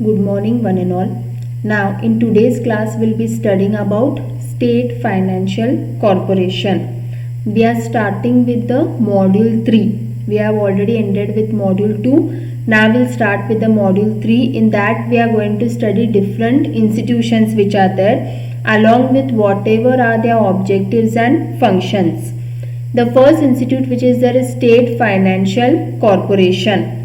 Good morning, one and all. Now, in today's class, we'll be studying about State Financial Corporation. We are starting with the module 3. We have already ended with module 2. Now, we'll start with the module 3. In that, we are going to study different institutions which are there, along with whatever are their objectives and functions. The first institute which is there is State Financial Corporation.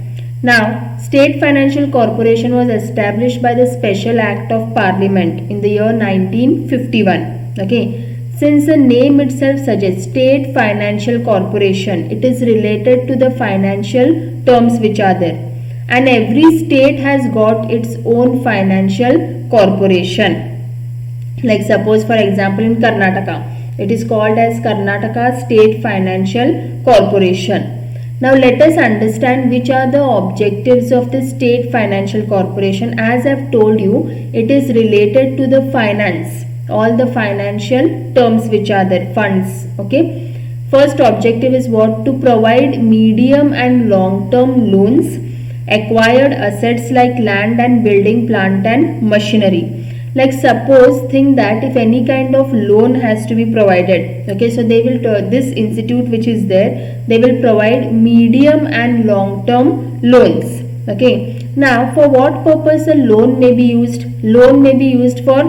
Now, State Financial Corporation was established by the Special Act of Parliament in the year 1951. Okay. Since the name itself suggests State Financial Corporation, it is related to the financial terms which are there. And every state has got its own financial corporation. Like suppose for example in Karnataka, it is called as Karnataka State Financial Corporation. Now let us understand which are the objectives of the State Financial Corporation. As I have told you, it is related to the finance, all the financial terms which are there, funds. Okay. First objective is what? To provide medium and long term loans, acquired assets like land and building, plant and machinery. Like suppose think that if any kind of loan has to be provided, okay, so they will this institute which is there, they will provide medium and long term loans. Okay, now for what purpose a loan may be used? Loan may be used for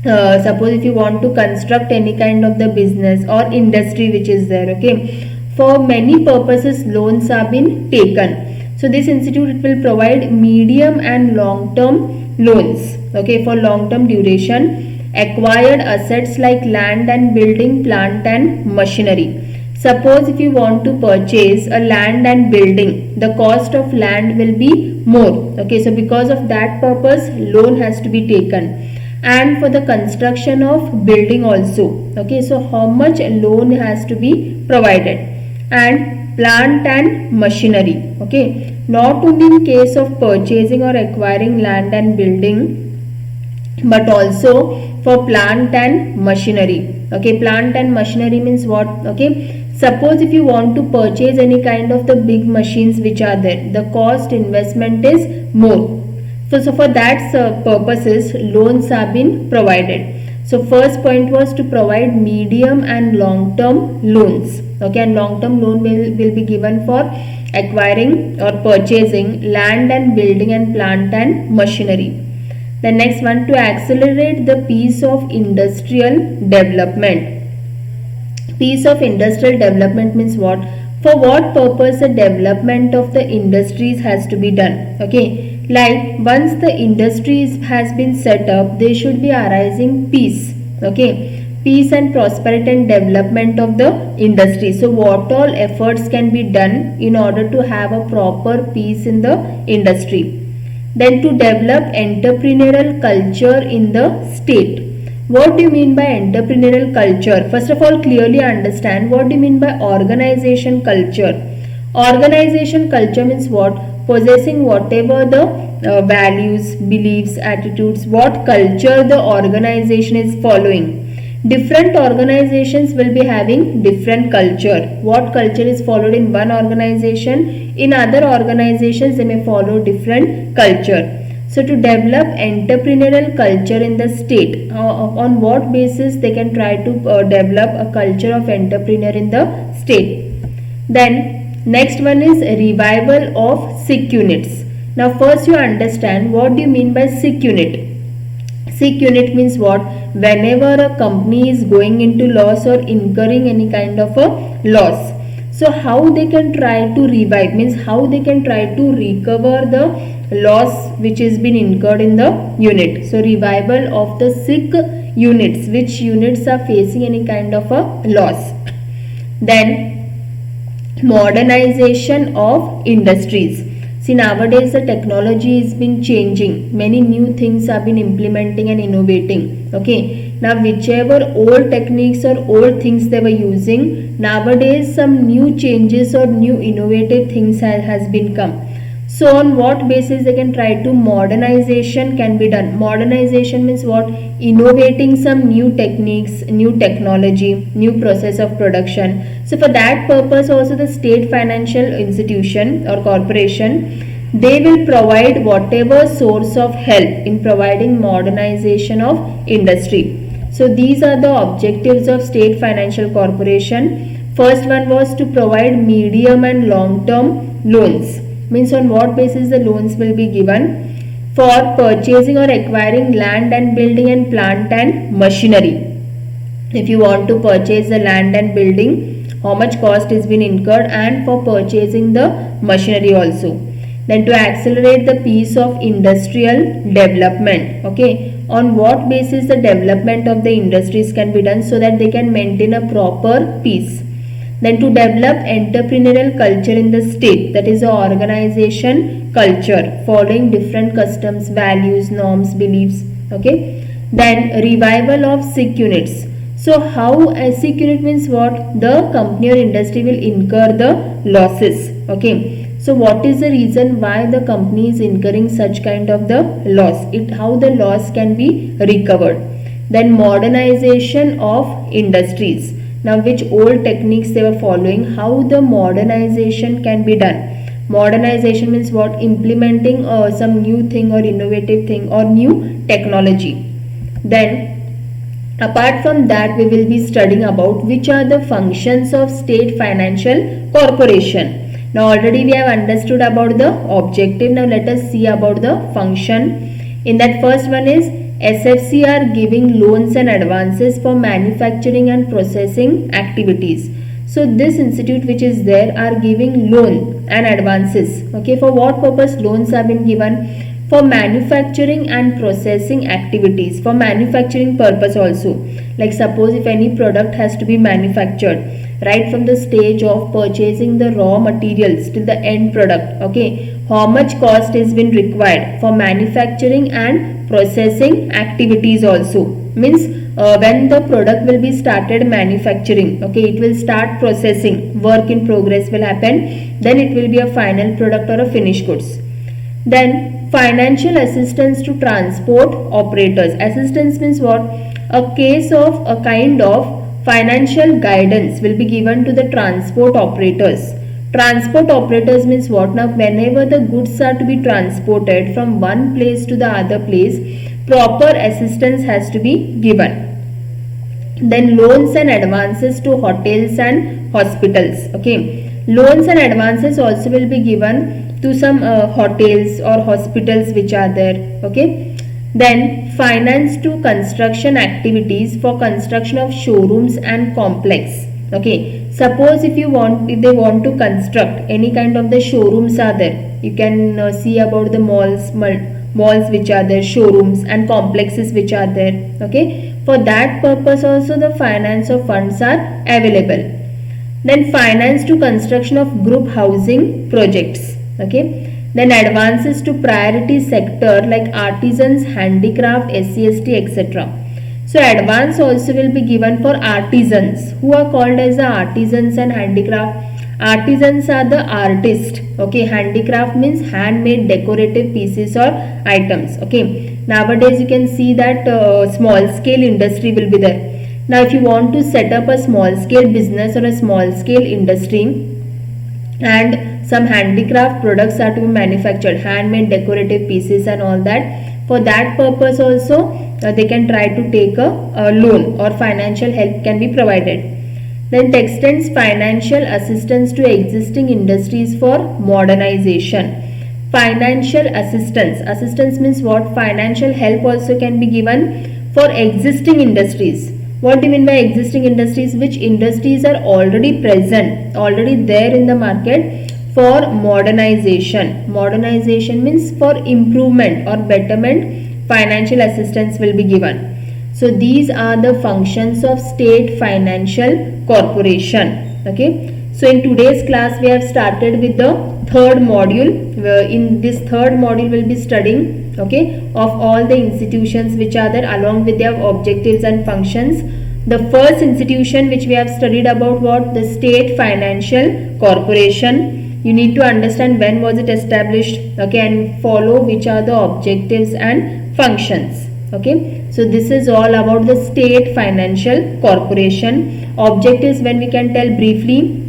suppose if you want to construct any kind of the business or industry which is there. Okay, for many purposes loans are being taken. So this institute, it will provide medium and long term loans, okay, for long term duration, acquired assets like land and building, plant and machinery. Suppose if you want to purchase a land and building, the cost of land will be more. Okay, so because of that purpose loan has to be taken. And for the construction of building also, okay, so how much loan has to be provided. And plant and machinery. Okay, not only in case of purchasing or acquiring land and building, but also for plant and machinery. Okay, plant and machinery means what? Okay, suppose if you want to purchase any kind of the big machines which are there, the cost investment is more. So for that purposes loans have been provided. So first point was to provide medium and long term loans. Okay, and long term loan will be given for acquiring or purchasing land and building and plant and machinery. The next one, to accelerate the pace of industrial development. Pace of industrial development means what? For what purpose the development of the industries has to be done. Okay, like once the industries has been set up, there should be arising peace. Okay, peace and prosperity and development of the industry. So what all efforts can be done in order to have a proper peace in the industry. Then to develop entrepreneurial culture in the state. What do you mean by entrepreneurial culture? First of all, clearly understand what do you mean by organization culture. Organization culture means what? Possessing whatever the values, beliefs, attitudes, what culture the organization is following. Different organizations will be having different culture. What culture is followed in one organization, in other organizations they may follow different culture. So to develop entrepreneurial culture in the state, on what basis they can try to develop a culture of entrepreneur in the state. Then next one is revival of SIC units. Now first you understand what do you mean by SIC unit. SIC unit means what? Whenever a company is going into loss or incurring any kind of a loss, so how they can try to revive means how they can try to recover the loss which has been incurred in the unit. So revival of the SIC units, which units are facing any kind of a loss. Then modernization of industries. See, nowadays the technology has been changing. Many new things have been implementing and innovating. Okay. Now whichever old techniques or old things they were using, nowadays some new changes or new innovative things has been come. So on what basis they can try to modernization can be done. Modernization means what? Innovating some new techniques, new technology, new process of production. So for that purpose also the state financial institution or corporation, They will provide whatever source of help in providing modernization of industry. So these are the objectives of State Financial Corporation. First one was to provide medium and long term loans. Means on what basis the loans will be given? For purchasing or acquiring land and building and plant and machinery. If you want to purchase the land and building, how much cost is been incurred, and for purchasing the machinery also. Then to accelerate the pace of industrial development. Okay, on what basis the development of the industries can be done, so that they can maintain a proper pace. Then to develop entrepreneurial culture in the state, that is the organization culture following different customs, values, norms, beliefs. Okay. Then revival of SIC units. So how a SIC unit means what? The company or industry will incur the losses. Okay. So what is the reason why the company is incurring such kind of the loss? How the loss can be recovered. Then modernization of industries. Now which old techniques they were following, how the modernization can be done. Modernization means what? Implementing some new thing or innovative thing or new technology. Then apart from that, we will be studying about which are the functions of State Financial Corporation. Now already we have understood about the objective. Now let us see about the function. In that first one is SFC are giving loans and advances for manufacturing and processing activities. So this institute which is there are giving loan and advances. Okay, for what purpose loans have been given? For manufacturing and processing activities, for manufacturing purpose also. Like suppose if any product has to be manufactured, right from the stage of purchasing the raw materials till the end product, okay, how much cost is been required for manufacturing and processing activities also. Means when the product will be started manufacturing, okay, it will start processing, work in progress will happen, then it will be a final product or a finished goods. Then financial assistance to transport operators. Assistance means what? A case of a kind of financial guidance will be given to the transport operators. Transport operators means what? Now whenever the goods are to be transported from one place to the other place, proper assistance has to be given. Then loans and advances to hotels and hospitals. Okay, loans and advances also will be given to some hotels or hospitals which are there. Okay, then finance to construction activities for construction of showrooms and complex. Okay, suppose if they want to construct any kind of the showrooms are there, you can see about the malls which are there, showrooms and complexes which are there. Okay, for that purpose also the finance of funds are available. Then finance to construction of group housing projects. Okay, then advances to priority sector like artisans, handicraft, SC/ST, etc. So advance also will be given for artisans. Who are called as the artisans and handicraft? Artisans are the artist. Okay, handicraft means handmade decorative pieces or items. Okay, nowadays you can see that small scale industry will be there. Now if you want to set up a small scale business or a small scale industry, and some handicraft products are to be manufactured, handmade decorative pieces and all that, for that purpose also they can try to take a loan or financial help can be provided. Then extends financial assistance to existing industries for modernization. Financial assistance means what? Financial help also can be given for existing industries. What do you mean by existing industries? Which industries are already present, already there in the market, for modernization. Modernization means for improvement or betterment, financial assistance will be given. So these are the functions of State Financial Corporation. Okay. So in today's class we have started with the third module. In this third module we will be studying, okay, of all the institutions which are there along with their objectives and functions. The first institution which we have studied about, what? The State Financial Corporation. You need to understand when was it established, okay, and follow which are the objectives and functions. Okay, so this is all about the State Financial Corporation. Objectives, when we can tell briefly,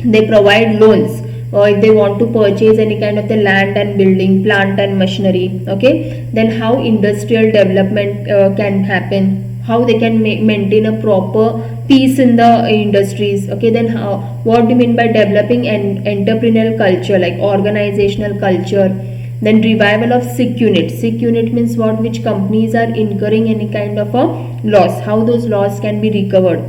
they provide loans if they want to purchase any kind of the land and building, plant and machinery. Okay, then how industrial development can happen, how they can maintain a proper peace in the industries. Okay, then how, what do you mean by developing an entrepreneurial culture, like organizational culture. Then revival of sick unit. Sick unit means what? Which companies are incurring any kind of a loss, how those loss can be recovered.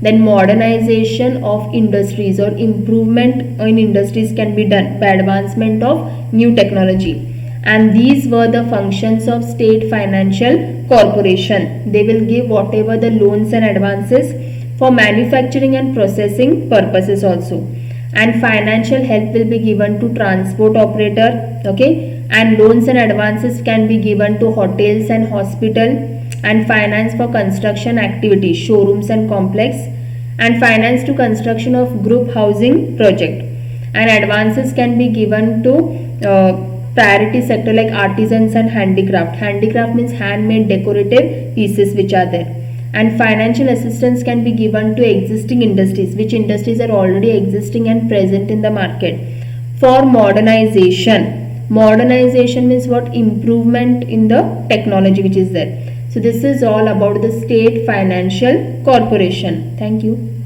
Then modernization of industries, or improvement in industries can be done by advancement of new technology. And these were the functions of state financial corporation. They will give whatever the loans and advances for manufacturing and processing purposes also. And financial help will be given to transport operator. Okay, and loans and advances can be given to hotels and hospital, and finance for construction activities, showrooms and complex, and finance to construction of group housing project. And advances can be given to priority sector like artisans and handicraft. Handicraft means handmade decorative pieces which are there. And financial assistance can be given to existing industries, which industries are already existing and present in the market. For modernization, modernization means what? Improvement in the technology which is there. So this is all about the state financial corporation. Thank you.